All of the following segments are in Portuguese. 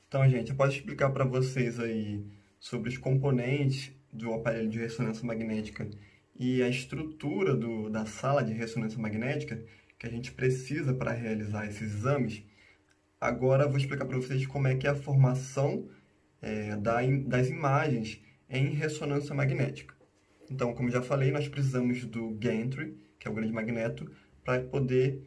Então, gente, eu posso explicar para vocês aí sobre os componentes do aparelho de ressonância magnética e a estrutura da sala de ressonância magnética que a gente precisa para realizar esses exames. Agora, eu vou explicar para vocês como é que é a formação das imagens em ressonância magnética. Então, como já falei, nós precisamos do gantry, que é o grande magneto, para poder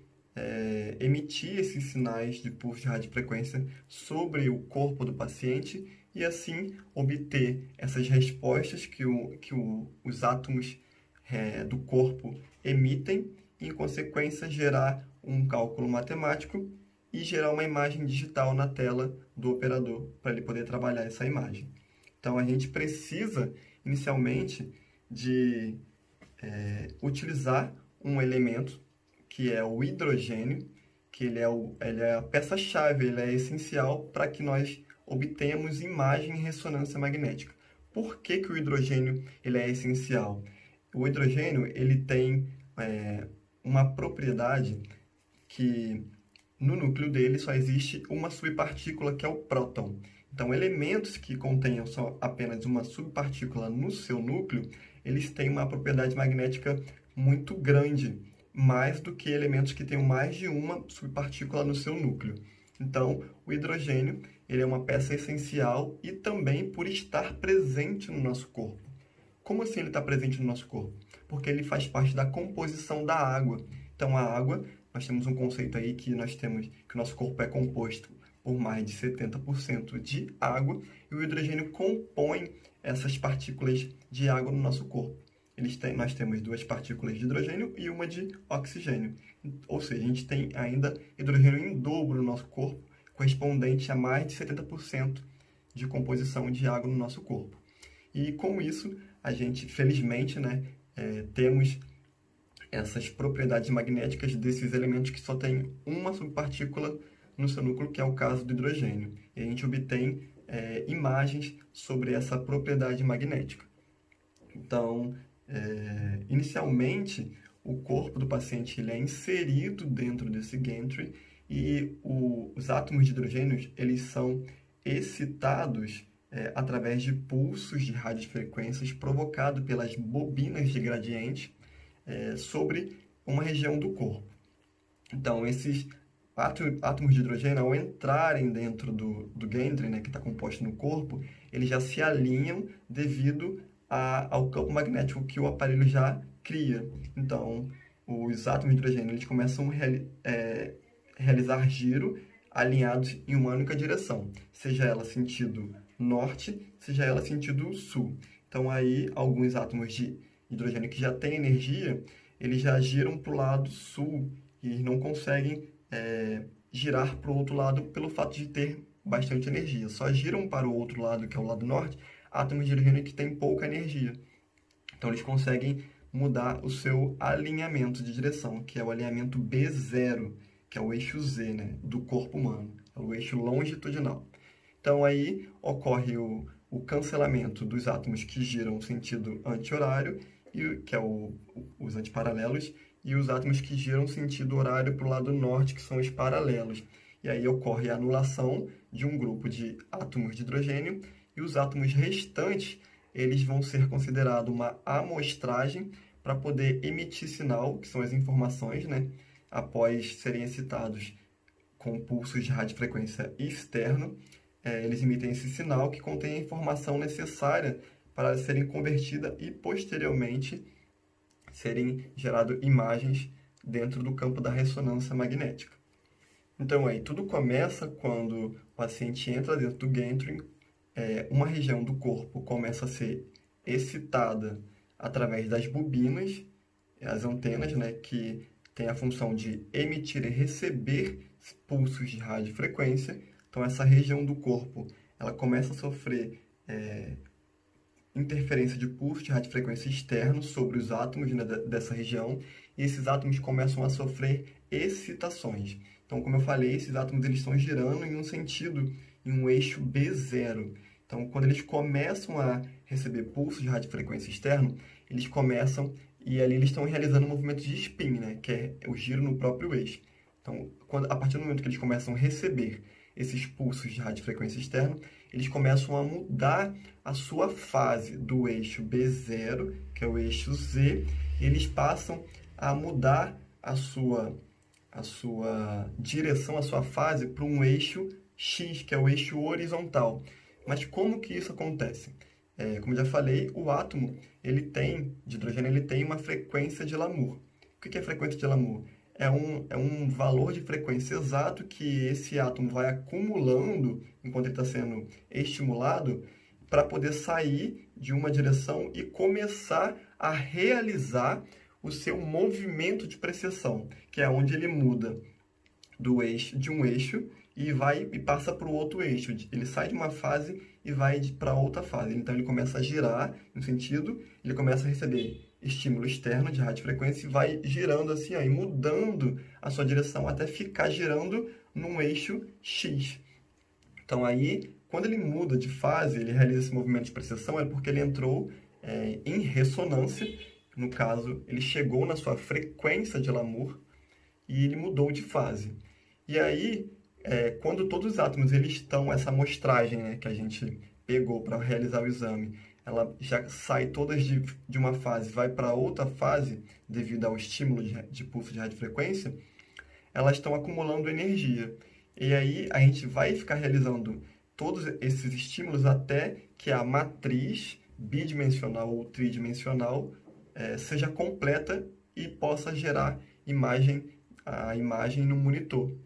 emitir esses sinais de pulso de radiofrequência sobre o corpo do paciente e assim obter essas respostas que os átomos do corpo emitem e, em consequência, gerar um cálculo matemático e gerar uma imagem digital na tela do operador para ele poder trabalhar essa imagem. Então, a gente precisa, inicialmente, de utilizar um elemento que é o hidrogênio, que ele é a peça-chave, ele é essencial para que nós obtenhamos imagem em ressonância magnética. Por que que o hidrogênio ele é essencial? O hidrogênio ele tem uma propriedade que no núcleo dele só existe uma subpartícula, que é o próton. Então, elementos que contenham só apenas uma subpartícula no seu núcleo, eles têm uma propriedade magnética muito grande, mais do que elementos que tenham mais de uma subpartícula no seu núcleo. Então, o hidrogênio ele é uma peça essencial e também por estar presente no nosso corpo. Como assim ele está presente no nosso corpo? Porque ele faz parte da composição da água. Então, a água, nós temos um conceito aí que nós temos que o nosso corpo é composto por mais de 70% de água e o hidrogênio compõe essas partículas de água no nosso corpo. Nós temos duas partículas de hidrogênio e uma de oxigênio. Ou seja, a gente tem ainda hidrogênio em dobro no nosso corpo, correspondente a mais de 70% de composição de água no nosso corpo. E com isso, a gente, felizmente, temos essas propriedades magnéticas desses elementos que só têm uma subpartícula no seu núcleo, que é o caso do hidrogênio. E a gente obtém imagens sobre essa propriedade magnética. Então, inicialmente, o corpo do paciente ele é inserido dentro desse gantry e os átomos de hidrogênio eles são excitados através de pulsos de radiofrequências provocados pelas bobinas de gradiente sobre uma região do corpo. Então, esses átomos de hidrogênio, ao entrarem dentro do gantry, que está composto no corpo, eles já se alinham devido ao campo magnético que o aparelho já cria. Então, os átomos de hidrogênio eles começam a realizar giro alinhados em uma única direção, seja ela sentido norte, seja ela sentido sul. Então, aí, alguns átomos de hidrogênio que já têm energia, eles já giram para o lado sul e não conseguem girar para o outro lado pelo fato de ter bastante energia. Só giram para o outro lado, que é o lado norte, átomos de hidrogênio que têm pouca energia. Então, eles conseguem mudar o seu alinhamento de direção, que é o alinhamento B0, que é o eixo Z, do corpo humano, é o eixo longitudinal. Então, aí ocorre o cancelamento dos átomos que giram no sentido anti-horário, que é os antiparalelos, e os átomos que giram no sentido horário para o lado norte, que são os paralelos. E aí ocorre a anulação de um grupo de átomos de hidrogênio e os átomos restantes eles vão ser considerados uma amostragem para poder emitir sinal, que são as informações, após serem excitados com pulsos de radiofrequência externo, eles emitem esse sinal que contém a informação necessária para serem convertida e posteriormente serem geradas imagens dentro do campo da ressonância magnética. Então, aí tudo começa quando o paciente entra dentro do gantry, uma região do corpo começa a ser excitada através das bobinas, as antenas, que tem a função de emitir e receber pulsos de radiofrequência. Então, essa região do corpo ela começa a sofrer interferência de pulso de radiofrequência externo sobre os átomos dessa região, e esses átomos começam a sofrer excitações. Então, como eu falei, esses átomos eles estão girando em um sentido, em um eixo B0. Então, quando eles começam a receber pulsos de radiofrequência externo, eles começam, e ali eles estão realizando um movimento de spin, que é o giro no próprio eixo. Então, a partir do momento que eles começam a receber esses pulsos de radiofrequência externa, eles começam a mudar a sua fase do eixo B0, que é o eixo Z, e eles passam a mudar a sua direção, a sua fase, para um eixo X, que é o eixo horizontal. Mas como que isso acontece? Como eu já falei, o átomo de hidrogênio ele tem uma frequência de Lamour. O que é frequência de Lamour? É um valor de frequência exato que esse átomo vai acumulando enquanto ele está sendo estimulado para poder sair de uma direção e começar a realizar o seu movimento de precessão, que é onde ele muda de um eixo e passa para o outro eixo. Ele sai de uma fase e vai para outra fase. Então ele começa a girar no sentido, ele começa a receber estímulo externo de radiofrequência e vai girando assim, aí, mudando a sua direção até ficar girando num eixo X. Então aí, quando ele muda de fase, ele realiza esse movimento de precessão, é porque ele entrou em ressonância. No caso, ele chegou na sua frequência de Lamour e ele mudou de fase. E aí, quando todos os átomos eles estão, essa amostragem, né, que a gente pegou para realizar o exame, ela já sai todas de uma fase, vai para outra fase, devido ao estímulo de pulso de radiofrequência, elas estão acumulando energia. E aí a gente vai ficar realizando todos esses estímulos até que a matriz bidimensional ou tridimensional seja completa e possa gerar a imagem no monitor.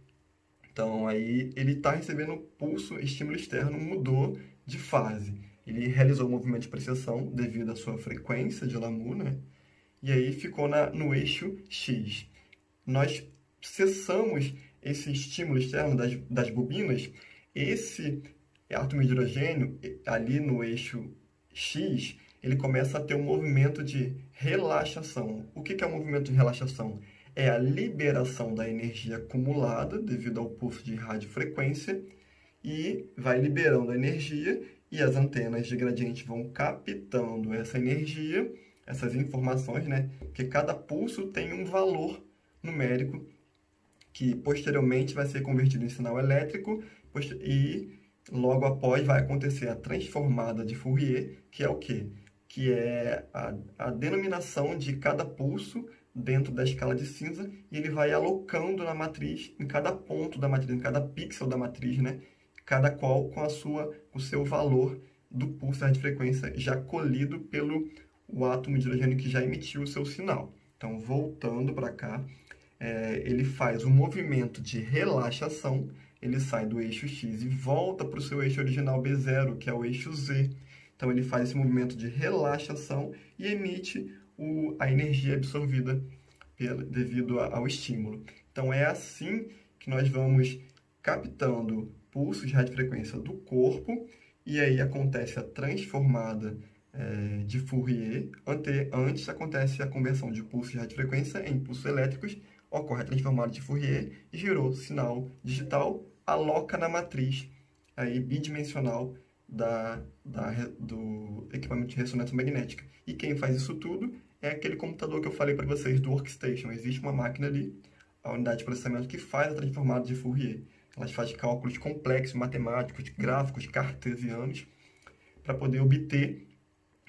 Então, aí ele está recebendo pulso, estímulo externo, mudou de fase. Ele realizou o movimento de precessão devido à sua frequência de Lamour, né? E aí ficou no eixo X. Nós cessamos esse estímulo externo das bobinas. Esse átomo de hidrogênio, ali no eixo X, ele começa a ter um movimento de relaxação. O que é um movimento de relaxação? É a liberação da energia acumulada devido ao pulso de radiofrequência e vai liberando a energia e as antenas de gradiente vão captando essa energia, essas informações, né? Porque cada pulso tem um valor numérico que posteriormente vai ser convertido em sinal elétrico e logo após vai acontecer a transformada de Fourier, que é o quê? Que é a denominação de cada pulso dentro da escala de cinza, e ele vai alocando na matriz, em cada ponto da matriz, em cada pixel da matriz, né? Cada qual com o seu valor do pulso de frequência já colhido pelo o átomo de hidrogênio que já emitiu o seu sinal. Então, voltando para cá, ele faz um movimento de relaxação, ele sai do eixo X e volta para o seu eixo original B0, que é o eixo Z. Então, ele faz esse movimento de relaxação e emite a energia absorvida devido ao estímulo. Então, é assim que nós vamos captando pulsos de radiofrequência do corpo, e aí acontece a transformada de Fourier. Antes acontece a conversão de pulsos de radiofrequência em pulsos elétricos, ocorre a transformada de Fourier, gerou sinal digital, aloca na matriz aí, bidimensional do equipamento de ressonância magnética. E quem faz isso tudo é aquele computador que eu falei para vocês, do Workstation. Existe uma máquina ali, a unidade de processamento, que faz a transformada de Fourier. Ela faz cálculos complexos, matemáticos, gráficos, cartesianos, para poder obter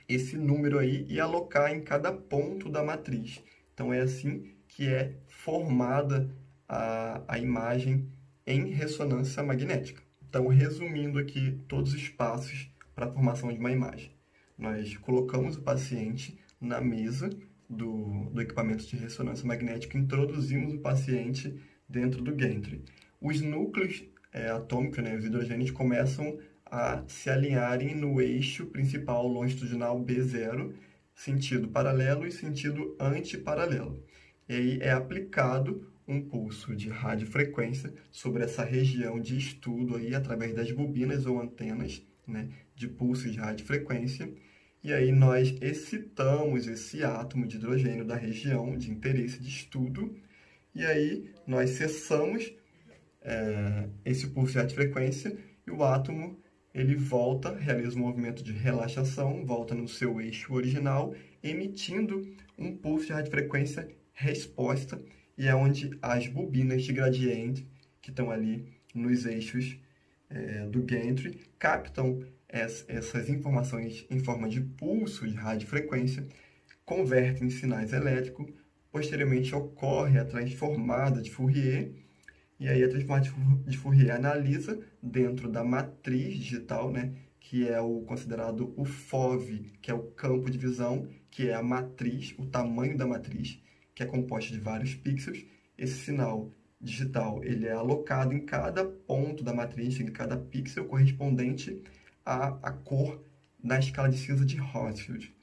esse número aí e alocar em cada ponto da matriz. Então, é assim que é formada a imagem em ressonância magnética. Então, resumindo aqui todos os passos para a formação de uma imagem. Nós colocamos o paciente na mesa do equipamento de ressonância magnética, introduzimos o paciente dentro do gantry. Os núcleos atômicos, né, os hidrogênios, começam a se alinharem no eixo principal longitudinal B0, sentido paralelo e sentido antiparalelo. E aí é aplicado um pulso de radiofrequência sobre essa região de estudo aí, através das bobinas ou antenas, né, de pulsos de radiofrequência. E aí nós excitamos esse átomo de hidrogênio da região de interesse de estudo, e aí nós cessamos esse pulso de radiofrequência e o átomo ele volta, realiza um movimento de relaxação, volta no seu eixo original, emitindo um pulso de radiofrequência resposta, e é onde as bobinas de gradiente, que estão ali nos eixos do gantry, captam essas informações em forma de pulso de radiofrequência, convertem em sinais elétricos, posteriormente ocorre a transformada de Fourier, e aí a transformada de Fourier analisa dentro da matriz digital, né, que é o considerado o FOV, que é o campo de visão, que é a matriz, o tamanho da matriz, que é composta de vários pixels. Esse sinal digital ele é alocado em cada ponto da matriz, em cada pixel correspondente à cor na escala de cinza de Horsfield.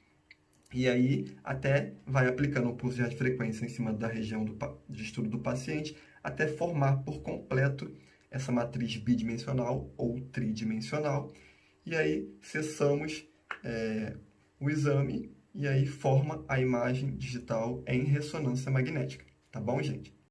E aí até vai aplicando o pulso de radiofrequência em cima da região de estudo do paciente, até formar por completo essa matriz bidimensional ou tridimensional. E aí cessamos o exame e aí forma a imagem digital em ressonância magnética. Tá bom, gente?